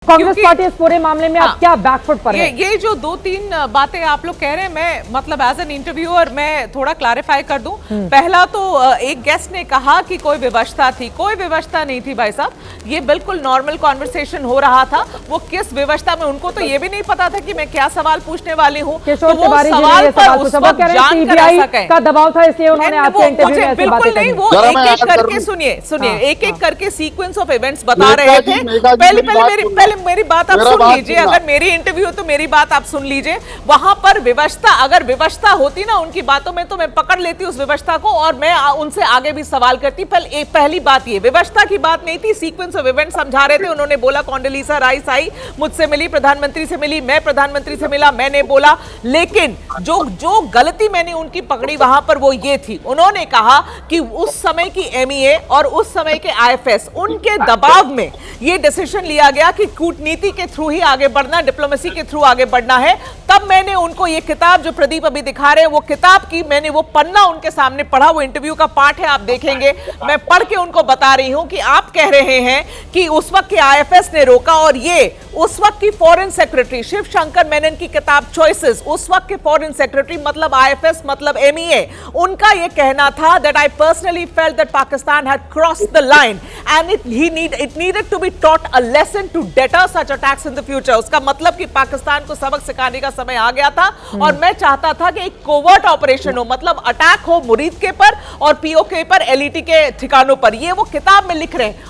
Congress party इस पूरे मामले में आप क्या बैकफुट पर है? ये जो दो तीन बातें आप लोग कह रहे हैं, मैं मतलब एज एन इंटरव्यूअर मैं थोड़ा क्लैरिफाई कर दूं। पहला तो एक गेस्ट ने कहा कि कोई व्यवस्था थी, कोई व्यवस्था नहीं थी भाई साहब, ये बिल्कुल नॉर्मल कॉन्वर्सेशन हो रहा था। वो किस व्यवस्था में, उनको तो ये भी नहीं पता था कि मैं क्या सवाल पूछने वाली हूँ। तो वो सवाल पर उस वक्त सीबीआई का दबाव था, इसलिए उन्होंने आपके इंटरव्यू में बिल्कुल नहीं, वो एक एक करके सुनिए एक एक करके सीक्वेंस ऑफ इवेंट्स बता रहे थे। पहले मेरी बात आप सुन लीजिए, अगर मेरी इंटरव्यू तो मेरी बात आप सुन लीजिए। वहां पर व्यवस्था, अगर व्यवस्था होती ना उनकी बातों में, तो मैं पकड़ लेती उस व्यवस्था को और मैं उनसे आगे भी सवाल करती। पहली बात ये व्यवस्था की बात नहीं थी, सीक्वेंस ऑफ इवेंट समझा रहे थे। उन्होंने बोला कॉन्डोलीसा राइस आई, मुझसे मिली, प्रधानमंत्री से मिली, मैं प्रधानमंत्री से मिला, मैंने बोला। लेकिन जो गलती मैंने उनकी पकड़ी वहां पर वो ये थी, उन्होंने कहा कि उस समय की एमईए और उस समय के आईएफएस, उनके दबाव में ये डिसीजन लिया गया कि कूटनीति के थ्रू ही आगे बढ़ना, डिप्लोमेसी के थ्रू आगे बढ़ना है। तब मैंने उनको ये किताब जो प्रदीप अभी दिखा रहे हैं, वो किताब की मैंने वो पन्ना उनके सामने पढ़ा, वो इंटरव्यू का पार्ट है, आप देखेंगे। मैं पढ़ के उनको बता रही हूं कि आप कह रहे हैं कि उस वक्त के आईएफएस ने रोका, और ये उस वक्त की फॉरेन सेक्रेटरी शिव शंकर मेनन की किताब चॉइसेस, उस वक्त के फॉरेन सेक्रेटरी मतलब आईएफएस मतलब एमईए, उनका ये कहना था that I personally felt that Pakistan had crossed the line and it needed to be taught a lesson to deter such attacks in the future. उसका मतलब कि पाकिस्तान को सबक सिखाने का समय आ गया था, और मैं चाहता था कि एक कोवर्ट ऑपरेशन हो, मतलब अटैक हो मुरीद के पर और पीओके पर, एलईटी के ठिकानों पर। ये वो किताब में लिख रहे हैं।